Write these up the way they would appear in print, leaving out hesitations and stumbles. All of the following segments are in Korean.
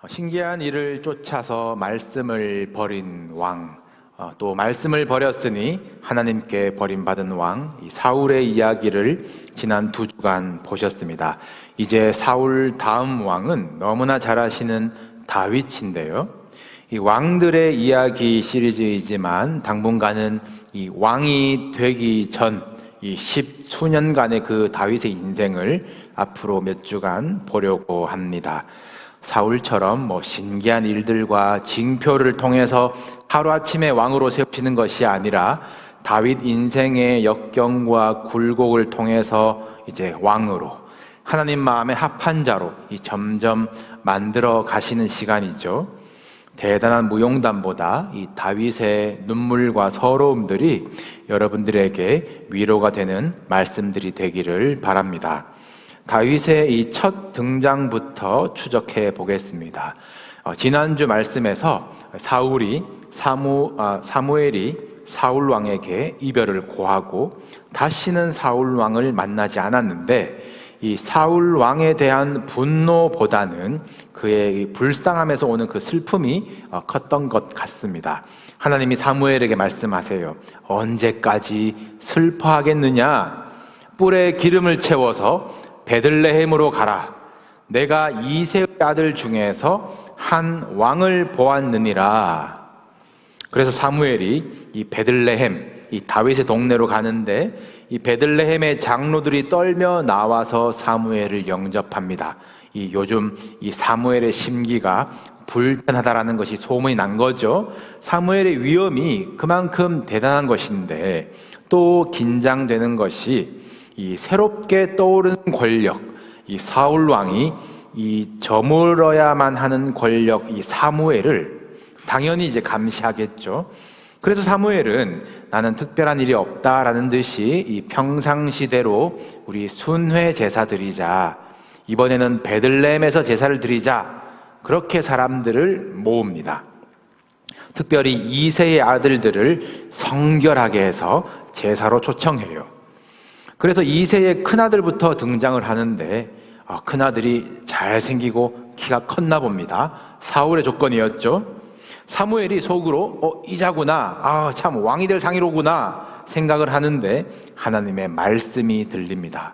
신기한 일을 쫓아서 말씀을 버린 왕, 또 말씀을 버렸으니 하나님께 버림받은 왕, 이 사울의 이야기를 지난 2주간 보셨습니다. 이제 사울 다음 왕은 너무나 잘 아시는 다윗인데요. 이 왕들의 이야기 시리즈이지만 당분간은 이 왕이 되기 전 이 10수년간의 그 다윗의 인생을 앞으로 몇 주간 보려고 합니다. 사울처럼 신기한 일들과 징표를 통해서 하루아침에 왕으로 세우시는 것이 아니라 다윗 인생의 역경과 굴곡을 통해서 이제 왕으로 하나님 마음에 합한 자로 점점 만들어 가시는 시간이죠. 대단한 무용담보다 이 다윗의 눈물과 서러움들이 여러분들에게 위로가 되는 말씀들이 되기를 바랍니다. 다윗의 이 첫 등장부터 추적해 보겠습니다. 지난주 말씀에서 사무엘이 사울 왕에게 이별을 고하고 다시는 사울 왕을 만나지 않았는데, 이 사울 왕에 대한 분노보다는 그의 불쌍함에서 오는 그 슬픔이 컸던 것 같습니다. 하나님이 사무엘에게 말씀하세요. 언제까지 슬퍼하겠느냐? 뿔에 기름을 채워서 베들레헴으로 가라. 내가 이새의 아들 중에서 한 왕을 보았느니라. 그래서 사무엘이 이 베들레헴, 이 다윗의 동네로 가는데, 이 베들레헴의 장로들이 떨며 나와서 사무엘을 영접합니다. 요즘 이 사무엘의 심기가 불편하다라는 것이 소문이 난 거죠. 사무엘의 위엄이 그만큼 대단한 것인데, 또 긴장되는 것이 이 새롭게 떠오르는 권력, 이 사울 왕이 이 저물어야만 하는 권력, 이 사무엘을 당연히 이제 감시하겠죠. 그래서 사무엘은 나는 특별한 일이 없다라는 듯이 이 평상시대로 우리 순회 제사 드리자, 이번에는 베들레헴에서 제사를 드리자, 그렇게 사람들을 모읍니다. 특별히 이새의 아들들을 성결하게 해서 제사로 초청해요. 그래서 이새의 큰아들부터 등장을 하는데, 큰아들이 잘생기고 키가 컸나 봅니다. 사울의 조건이었죠. 사무엘이 속으로 이자구나, 참 왕이 될 상이로구나 생각을 하는데, 하나님의 말씀이 들립니다.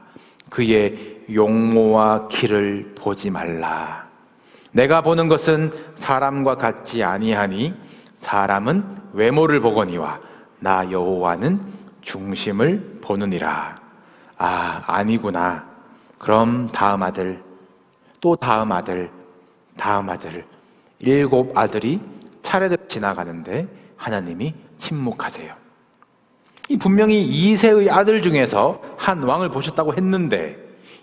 그의 용모와 키를 보지 말라. 내가 보는 것은 사람과 같지 아니하니 사람은 외모를 보거니와 나 여호와는 중심을 보느니라. 아니구나. 그럼 다음 아들, 또 다음 아들, 다음 아들, 7 아들이 차례대로 지나가는데 하나님이 침묵하세요. 분명히 이새의 아들 중에서 한 왕을 보셨다고 했는데,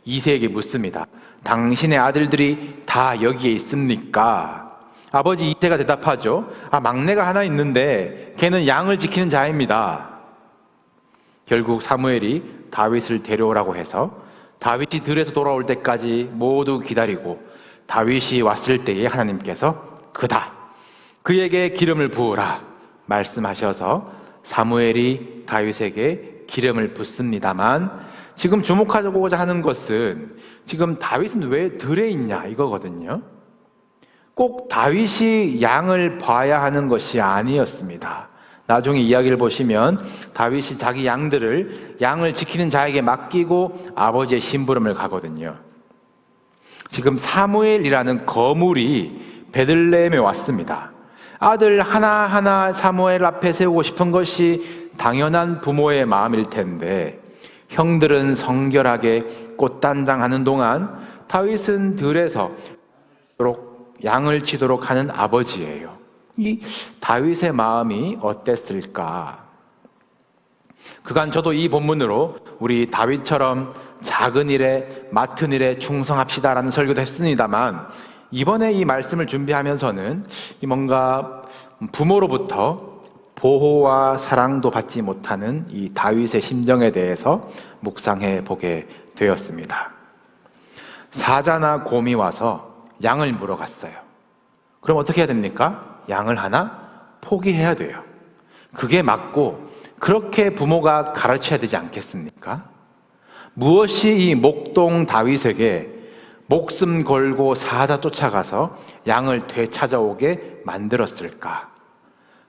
이새에게 묻습니다. 당신의 아들들이 다 여기에 있습니까? 아버지 이새가 대답하죠. 막내가 하나 있는데 걔는 양을 지키는 자입니다. 결국 사무엘이 다윗을 데려오라고 해서 다윗이 들에서 돌아올 때까지 모두 기다리고, 다윗이 왔을 때에 하나님께서 그다, 그에게 기름을 부으라 말씀하셔서 사무엘이 다윗에게 기름을 붓습니다만, 지금 주목하고자 하는 것은 지금 다윗은 왜 들에 있냐 이거거든요. 꼭 다윗이 양을 봐야 하는 것이 아니었습니다. 나중에 이야기를 보시면 다윗이 자기 양을 지키는 자에게 맡기고 아버지의 심부름을 가거든요. 지금 사무엘이라는 거물이 베들레헴에 왔습니다. 아들 하나하나 사무엘 앞에 세우고 싶은 것이 당연한 부모의 마음일 텐데, 형들은 성결하게 꽃단장하는 동안 다윗은 들에서 양을 치도록 하는 아버지예요. 이 다윗의 마음이 어땠을까? 그간 저도 이 본문으로 우리 다윗처럼 작은 일에, 맡은 일에 충성합시다라는 설교도 했습니다만, 이번에 이 말씀을 준비하면서는 뭔가 부모로부터 보호와 사랑도 받지 못하는 이 다윗의 심정에 대해서 묵상해 보게 되었습니다. 사자나 곰이 와서 양을 물어갔어요. 그럼 어떻게 해야 됩니까? 양을 하나 포기해야 돼요. 그게 맞고 그렇게 부모가 가르쳐야 되지 않겠습니까? 무엇이 이 목동 다윗에게 목숨 걸고 사자 쫓아가서 양을 되찾아오게 만들었을까?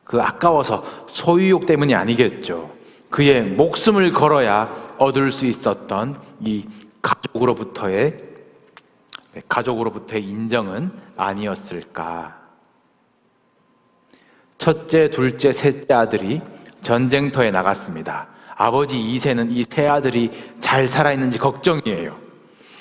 그 아까워서 소유욕 때문이 아니겠죠. 그의 목숨을 걸어야 얻을 수 있었던 이 가족으로부터의 인정은 아니었을까? 첫째, 둘째, 셋째 아들이 전쟁터에 나갔습니다. 아버지 이새는 이 세 아들이 잘 살아있는지 걱정이에요.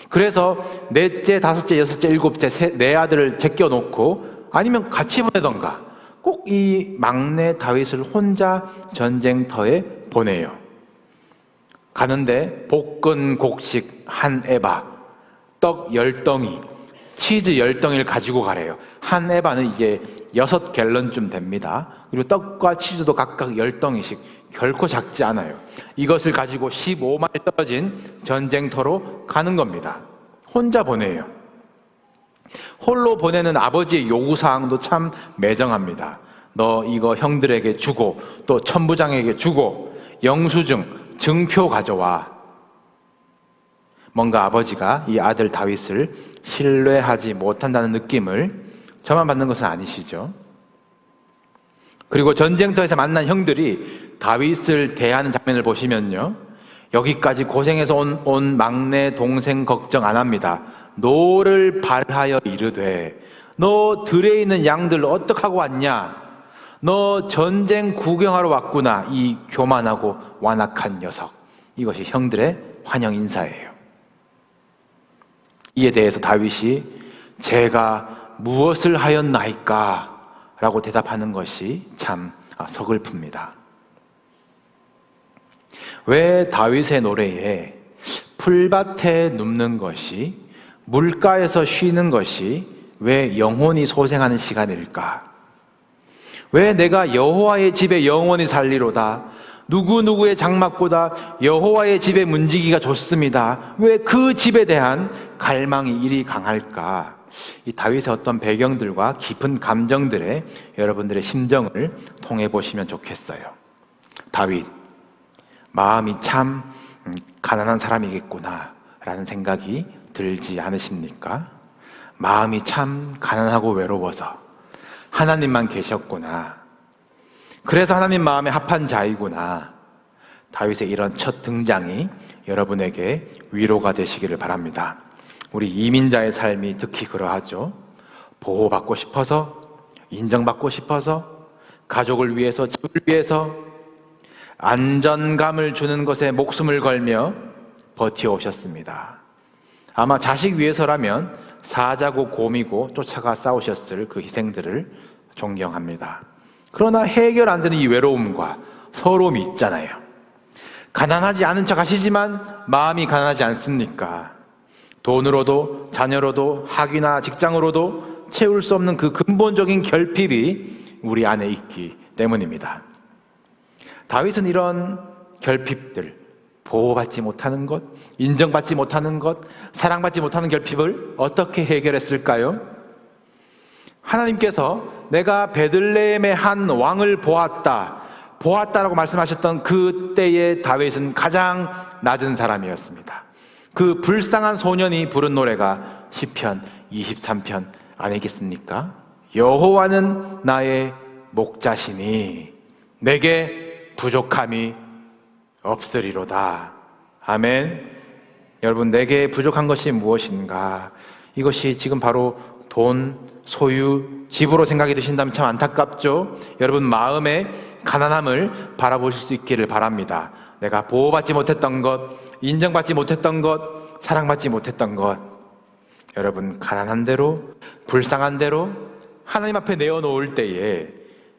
그래서 넷째, 다섯째, 여섯째, 일곱째 네 아들을 제껴놓고 아니면 같이 보내던가 꼭 이 막내 다윗을 혼자 전쟁터에 보내요. 가는데 볶은 곡식 한 에바, 떡 10덩이, 치즈 10덩이를 가지고 가래요. 한 에바는 이게 6갤런쯤 됩니다. 그리고 떡과 치즈도 각각 10덩이씩, 결코 작지 않아요. 이것을 가지고 15마일 떨어진 전쟁터로 가는 겁니다. 혼자 보내요. 홀로 보내는 아버지의 요구사항도 참 매정합니다. 너 이거 형들에게 주고 또 천부장에게 주고 영수증, 증표 가져와. 뭔가 아버지가 이 아들 다윗을 신뢰하지 못한다는 느낌을 저만 받는 것은 아니시죠? 그리고 전쟁터에서 만난 형들이 다윗을 대하는 장면을 보시면요, 여기까지 고생해서 온 막내 동생 걱정 안 합니다. 노를 발하여 이르되 너 들에 있는 양들 어떡하고 왔냐? 너 전쟁 구경하러 왔구나. 이 교만하고 완악한 녀석. 이것이 형들의 환영 인사예요. 이에 대해서 다윗이 제가 무엇을 하였나이까? 라고 대답하는 것이 참 서글픕니다. 왜 다윗의 노래에 풀밭에 눕는 것이, 물가에서 쉬는 것이 왜 영혼이 소생하는 시간일까? 왜 내가 여호와의 집에 영원히 살리로다, 누구누구의 장막보다 여호와의 집에 문지기가 좋습니다, 왜 그 집에 대한 갈망이 이리 강할까? 이 다윗의 어떤 배경들과 깊은 감정들에 여러분들의 심정을 통해 보시면 좋겠어요. 다윗, 마음이 참 가난한 사람이겠구나 라는 생각이 들지 않으십니까? 마음이 참 가난하고 외로워서 하나님만 계셨구나, 그래서 하나님 마음에 합한 자이구나. 다윗의 이런 첫 등장이 여러분에게 위로가 되시기를 바랍니다. 우리 이민자의 삶이 특히 그러하죠. 보호받고 싶어서, 인정받고 싶어서, 가족을 위해서, 집을 위해서 안전감을 주는 것에 목숨을 걸며 버텨오셨습니다. 아마 자식 위해서라면 사자고 곰이고 쫓아가 싸우셨을 그 희생들을 존경합니다. 그러나 해결 안 되는 이 외로움과 서러움이 있잖아요. 가난하지 않은 척 하시지만 마음이 가난하지 않습니까? 돈으로도 자녀로도 학위나 직장으로도 채울 수 없는 그 근본적인 결핍이 우리 안에 있기 때문입니다. 다윗은 이런 결핍들, 보호받지 못하는 것, 인정받지 못하는 것, 사랑받지 못하는 결핍을 어떻게 해결했을까요? 하나님께서 내가 베들레헴의 한 왕을 보았다라고 말씀하셨던 그때의 다윗은 가장 낮은 사람이었습니다. 그 불쌍한 소년이 부른 노래가 시편 23편 아니겠습니까? 여호와는 나의 목자시니 내게 부족함이 없으리로다. 아멘. 여러분, 내게 부족한 것이 무엇인가? 이것이 지금 바로 돈, 소유, 집으로 생각이 드신다면 참 안타깝죠? 여러분 마음의 가난함을 바라보실 수 있기를 바랍니다. 내가 보호받지 못했던 것, 인정받지 못했던 것, 사랑받지 못했던 것, 여러분 가난한 대로, 불쌍한 대로 하나님 앞에 내어놓을 때에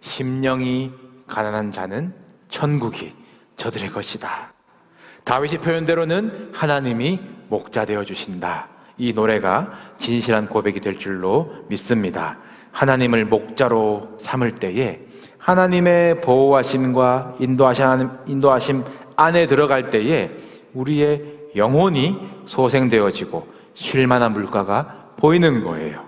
심령이 가난한 자는 천국이 저들의 것이다. 다윗의 표현대로는 하나님이 목자 되어 주신다. 이 노래가 진실한 고백이 될 줄로 믿습니다. 하나님을 목자로 삼을 때에 하나님의 보호하심과 인도하심 안에 들어갈 때에 우리의 영혼이 소생되어지고 쉴만한 물가가 보이는 거예요.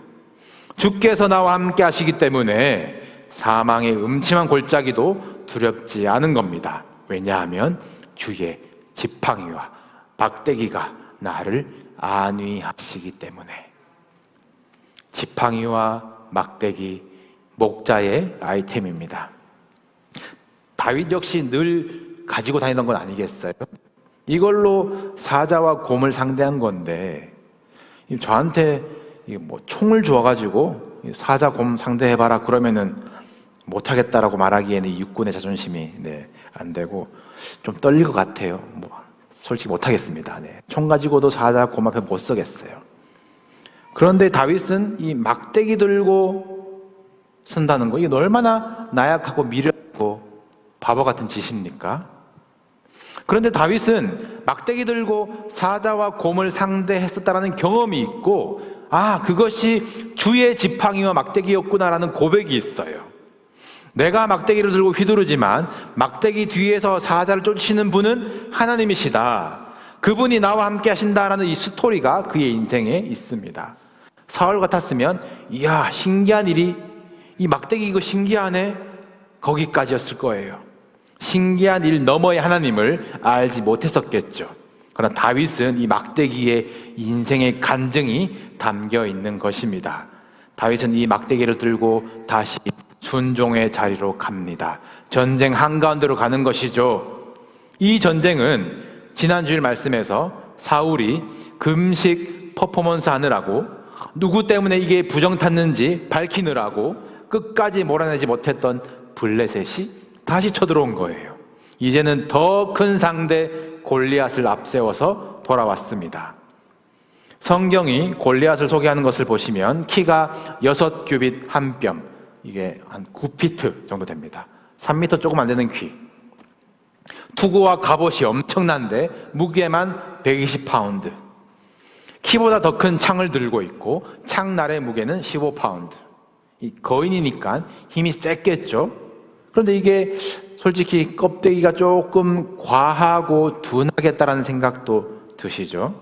주께서 나와 함께 하시기 때문에 사망의 음침한 골짜기도 두렵지 않은 겁니다. 왜냐하면 주의 지팡이와 박대기가 나를 안위하시기 때문에. 지팡이와 막대기, 목자의 아이템입니다. 다윗 역시 늘 가지고 다니던 건 아니겠어요? 이걸로 사자와 곰을 상대한 건데, 저한테 뭐 총을 주어가지고 사자 곰 상대해봐라 그러면은 못하겠다라고 말하기에는 이 육군의 자존심이 안 되고 좀 떨릴 것 같아요. 뭐 솔직히 못하겠습니다. 총 가지고도 사자 곰 앞에 못 서겠어요. 그런데 다윗은 이 막대기 들고 쓴다는 거, 이게 얼마나 나약하고 미련하고 바보 같은 짓입니까? 그런데 다윗은 막대기 들고 사자와 곰을 상대했었다라는 경험이 있고, 그것이 주의 지팡이와 막대기였구나라는 고백이 있어요. 내가 막대기를 들고 휘두르지만 막대기 뒤에서 사자를 쫓으시는 분은 하나님이시다. 그분이 나와 함께 하신다라는 이 스토리가 그의 인생에 있습니다. 사울 같았으면 이야 신기한 일이, 이 막대기 이거 신기하네, 거기까지였을 거예요. 신기한 일 너머의 하나님을 알지 못했었겠죠. 그러나 다윗은 이 막대기에 인생의 간증이 담겨 있는 것입니다. 다윗은 이 막대기를 들고 다시 순종의 자리로 갑니다. 전쟁 한가운데로 가는 것이죠. 이 전쟁은 지난 주일 말씀에서 사울이 금식 퍼포먼스 하느라고, 누구 때문에 이게 부정탔는지 밝히느라고 끝까지 몰아내지 못했던 블레셋이 다시 쳐들어온 거예요. 이제는 더 큰 상대 골리앗을 앞세워서 돌아왔습니다. 성경이 골리앗을 소개하는 것을 보시면 키가 6규빗 1뼘, 이게 한 9피트 정도 됩니다. 3m 조금 안 되는 키. 투구와 갑옷이 엄청난데 무게만 120파운드. 키보다 더 큰 창을 들고 있고 창날의 무게는 15파운드. 이 거인이니까 힘이 셌겠죠. 그런데 이게 솔직히 껍데기가 조금 과하고 둔하겠다라는 생각도 드시죠.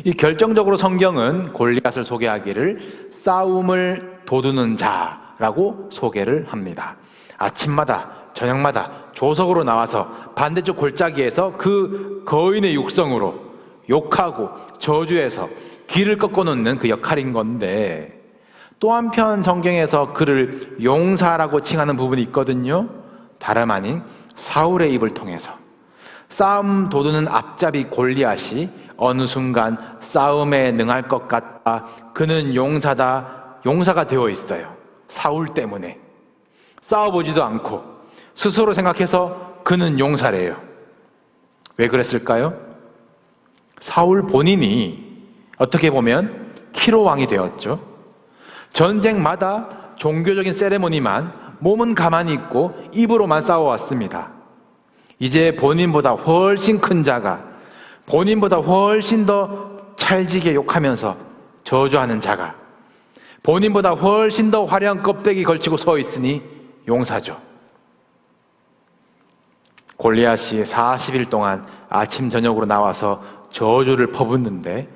이 결정적으로 성경은 골리앗을 소개하기를 싸움을 도두는 자라고 소개를 합니다. 아침마다 저녁마다 조석으로 나와서 반대쪽 골짜기에서 그 거인의 육성으로 욕하고 저주해서 길을 꺾어놓는 그 역할인 건데, 또 한편 성경에서 그를 용사라고 칭하는 부분이 있거든요. 다름 아닌 사울의 입을 통해서 싸움 도두는 앞잡이 골리앗이 어느 순간 싸움에 능할 것 같다, 그는 용사다, 용사가 되어 있어요. 사울 때문에 싸워보지도 않고 스스로 생각해서 그는 용사래요. 왜 그랬을까요? 사울 본인이 어떻게 보면 키로 왕이 되었죠. 전쟁마다 종교적인 세레모니만, 몸은 가만히 있고 입으로만 싸워왔습니다. 이제 본인보다 훨씬 큰 자가, 본인보다 훨씬 더 찰지게 욕하면서 저주하는 자가, 본인보다 훨씬 더 화려한 껍데기 걸치고 서 있으니 용사죠. 골리앗이 40일 동안 아침 저녁으로 나와서 저주를 퍼붓는데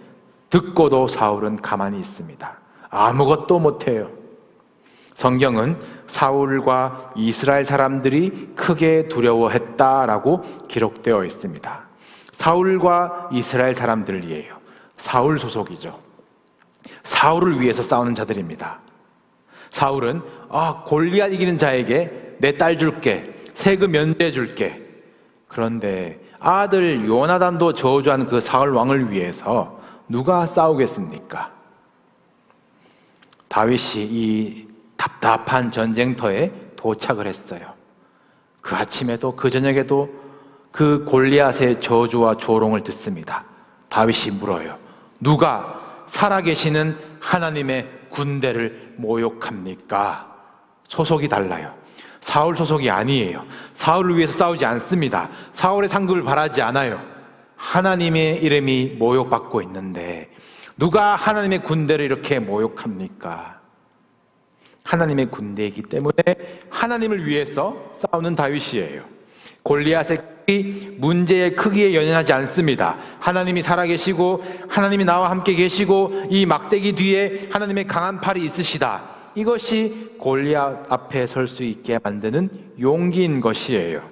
듣고도 사울은 가만히 있습니다. 아무것도 못해요. 성경은 사울과 이스라엘 사람들이 크게 두려워했다라고 기록되어 있습니다. 사울과 이스라엘 사람들이에요. 사울 소속이죠. 사울을 위해서 싸우는 자들입니다. 사울은 골리앗 이기는 자에게 내 딸 줄게, 세금 면제해 줄게. 그런데 아들 요나단도 저주한 그 사울 왕을 위해서 누가 싸우겠습니까? 다윗이 이 답답한 전쟁터에 도착을 했어요. 그 아침에도 그 저녁에도 그 골리앗의 저주와 조롱을 듣습니다. 다윗이 물어요. 누가 살아계시는 하나님의 군대를 모욕합니까? 소속이 달라요. 사울 소속이 아니에요. 사울을 위해서 싸우지 않습니다. 사울의 상급을 바라지 않아요. 하나님의 이름이 모욕받고 있는데 누가 하나님의 군대를 이렇게 모욕합니까? 하나님의 군대이기 때문에 하나님을 위해서 싸우는 다윗이에요. 골리앗의 문제의 크기에 연연하지 않습니다. 하나님이 살아계시고 하나님이 나와 함께 계시고 이 막대기 뒤에 하나님의 강한 팔이 있으시다. 이것이 골리앗 앞에 설 수 있게 만드는 용기인 것이에요.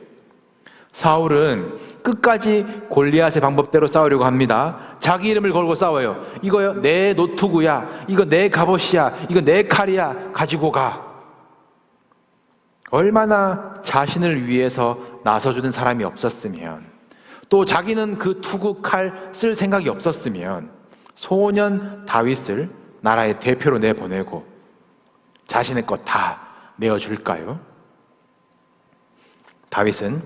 사울은 끝까지 골리앗의 방법대로 싸우려고 합니다. 자기 이름을 걸고 싸워요. 이거 내 노트구야, 이거 내 갑옷이야, 이거 내 칼이야, 가지고 가. 얼마나 자신을 위해서 나서주는 사람이 없었으면, 또 자기는 그 투구 칼 쓸 생각이 없었으면 소년 다윗을 나라의 대표로 내보내고 자신의 것 다 내어줄까요? 다윗은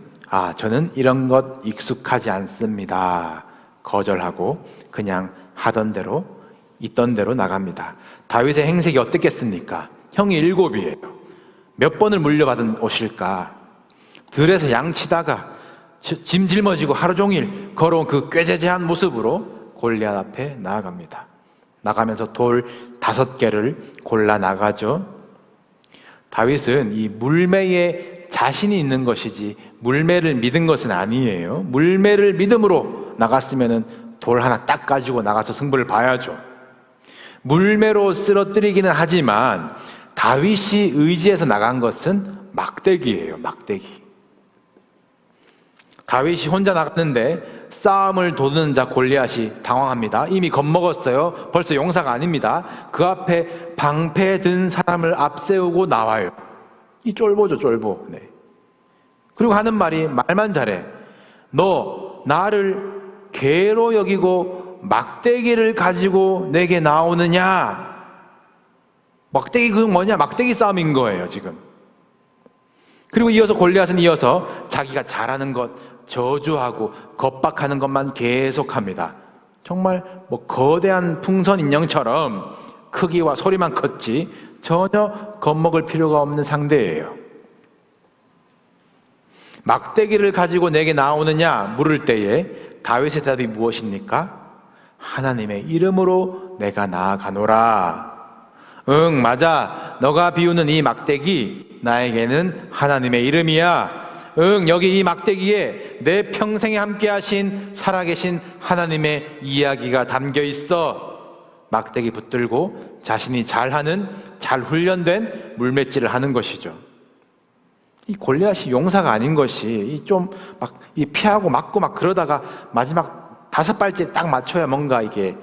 저는 이런 것 익숙하지 않습니다. 거절하고 그냥 하던 대로 있던 대로 나갑니다. 다윗의 행색이 어떻겠습니까? 형이 7이에요. 몇 번을 물려받은 옷일까? 들에서 양치다가 짐 짊어지고 하루 종일 걸어온 그 꾀재재한 모습으로 골리앗 앞에 나아갑니다. 나가면서 돌 5개를 골라 나가죠. 다윗은 이 물매에 자신이 있는 것이지 물매를 믿은 것은 아니에요. 물매를 믿음으로 나갔으면 돌 하나 딱 가지고 나가서 승부를 봐야죠. 물매로 쓰러뜨리기는 하지만 다윗이 의지해서 나간 것은 막대기예요. 막대기. 다윗이 혼자 나갔는데 싸움을 도두는 자 골리앗이 당황합니다. 이미 겁먹었어요. 벌써 용사가 아닙니다. 그 앞에 방패 든 사람을 앞세우고 나와요. 이 쫄보죠, 쫄보. 네. 그리고 하는 말이, 말만 잘해. 너 나를 개로 여기고 막대기를 가지고 내게 나오느냐? 막대기 그 뭐냐? 막대기 싸움인 거예요, 지금. 그리고 이어서 골리앗은 이어서 자기가 잘하는 것, 저주하고 겁박하는 것만 계속합니다. 정말 거대한 풍선 인형처럼 크기와 소리만 컸지 전혀 겁먹을 필요가 없는 상대예요. 막대기를 가지고 내게 나오느냐 물을 때에 다윗의 대답이 무엇입니까? 하나님의 이름으로 내가 나아가노라. 응, 맞아. 너가 비우는 이 막대기, 나에게는 하나님의 이름이야. 응, 여기 이 막대기에 내 평생에 함께 하신 살아계신 하나님의 이야기가 담겨 있어. 막대기 붙들고 자신이 잘하는, 잘 훈련된 물맷질을 하는 것이죠. 이 골리앗이 용사가 아닌 것이 이 피하고 맞고 막 그러다가 마지막 5발째 딱 맞춰야 뭔가 이게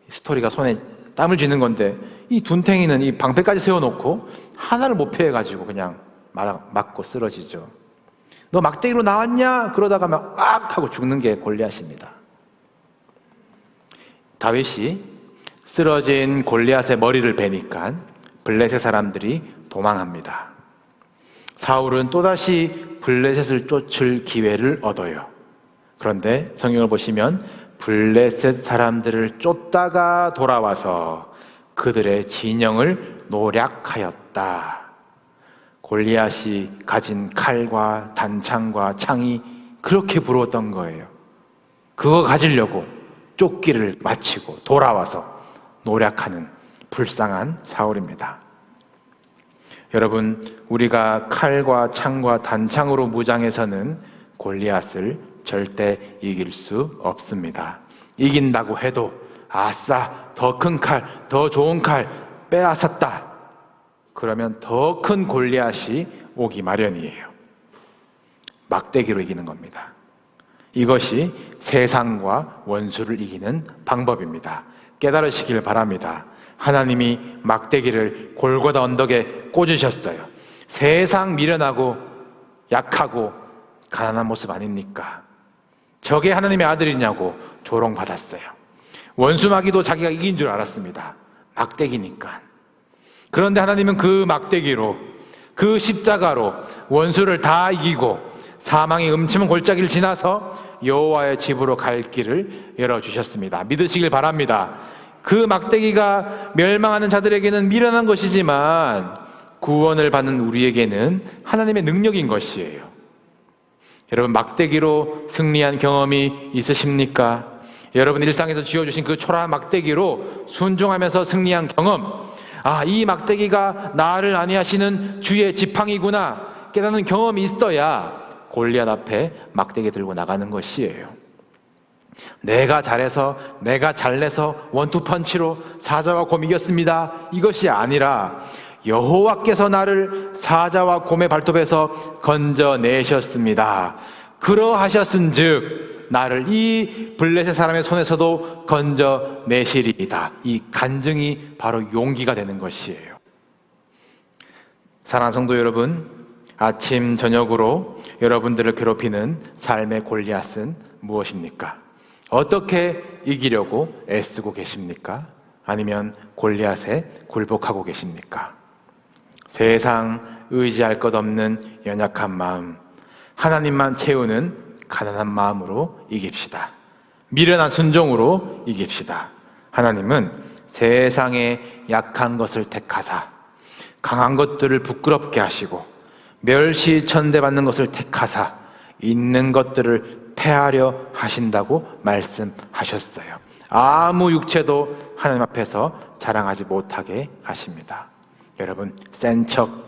스토리가 손에 땀을 쥐는 건데, 이 둔탱이는 이 방패까지 세워놓고 하나를 못 피해가지고 그냥 맞고 쓰러지죠. 너 막대기로 나왔냐? 그러다가 막 하고 죽는 게 골리앗입니다. 다윗이 쓰러진 골리앗의 머리를 베니까 블레셋 사람들이 도망합니다. 사울은 또다시 블레셋을 쫓을 기회를 얻어요. 그런데 성경을 보시면 블레셋 사람들을 쫓다가 돌아와서 그들의 진영을 노략하였다. 골리앗이 가진 칼과 단창과 창이 그렇게 부러웠던 거예요. 그거 가지려고 쫓기를 마치고 돌아와서 노략하는 불쌍한 사울입니다. 여러분, 우리가 칼과 창과 단창으로 무장해서는 골리앗을 절대 이길 수 없습니다. 이긴다고 해도 아싸, 더 큰 칼, 더 좋은 칼 빼앗았다. 그러면 더 큰 골리앗이 오기 마련이에요. 막대기로 이기는 겁니다. 이것이 세상과 원수를 이기는 방법입니다. 깨달으시길 바랍니다. 하나님이 막대기를 골고다 언덕에 꽂으셨어요. 세상 미련하고 약하고 가난한 모습 아닙니까? 저게 하나님의 아들이냐고 조롱받았어요. 원수 마귀도 자기가 이긴 줄 알았습니다. 막대기니까. 그런데 하나님은 그 막대기로, 그 십자가로 원수를 다 이기고 사망의 음침한 골짜기를 지나서 여호와의 집으로 갈 길을 열어주셨습니다. 믿으시길 바랍니다. 그 막대기가 멸망하는 자들에게는 미련한 것이지만 구원을 받는 우리에게는 하나님의 능력인 것이에요. 여러분, 막대기로 승리한 경험이 있으십니까? 여러분 일상에서 쥐어주신 그 초라한 막대기로 순종하면서 승리한 경험, 이 막대기가 나를 안위하시는 주의 지팡이구나 깨닫는 경험이 있어야 골리앗 앞에 막대기 들고 나가는 것이에요. 내가 잘해서, 내가 잘내서 원투펀치로 사자와 곰 이겼습니다, 이것이 아니라 여호와께서 나를 사자와 곰의 발톱에서 건져내셨습니다. 그러하셨은즉 나를 이 블레셋 사람의 손에서도 건져내시리이다. 이 간증이 바로 용기가 되는 것이에요. 사랑하는 성도 여러분, 아침 저녁으로 여러분들을 괴롭히는 삶의 골리앗은 무엇입니까? 어떻게 이기려고 애쓰고 계십니까? 아니면 골리앗에 굴복하고 계십니까? 세상 의지할 것 없는 연약한 마음, 하나님만 채우는 가난한 마음으로 이깁시다. 미련한 순종으로 이깁시다. 하나님은 세상의 약한 것을 택하사 강한 것들을 부끄럽게 하시고 멸시천대받는 것을 택하사 있는 것들을 패하려 하신다고 말씀하셨어요. 아무 육체도 하나님 앞에서 자랑하지 못하게 하십니다. 여러분, 센 척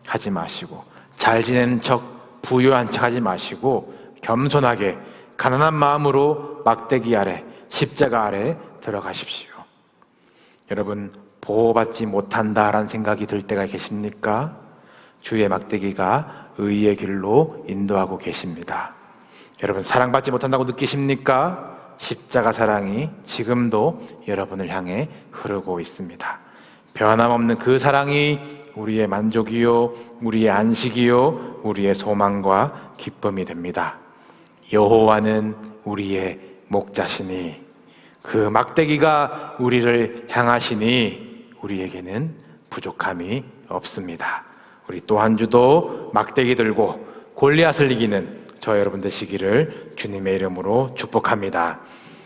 하지 마시고 잘 지내는 척 부유한 척 하지 마시고 겸손하게 가난한 마음으로 막대기 아래 십자가 아래 들어가십시오. 여러분, 보호받지 못한다라는 생각이 들 때가 계십니까? 주의 막대기가 의의 길로 인도하고 계십니다. 여러분, 사랑받지 못한다고 느끼십니까? 십자가 사랑이 지금도 여러분을 향해 흐르고 있습니다. 변함없는 그 사랑이 우리의 만족이요, 우리의 안식이요, 우리의 소망과 기쁨이 됩니다. 여호와는 우리의 목자시니 그 막대기가 우리를 향하시니 우리에게는 부족함이 없습니다. 우리 또 한 주도 막대기 들고 골리앗을 이기는 저 여러분 되시기를 주님의 이름으로 축복합니다.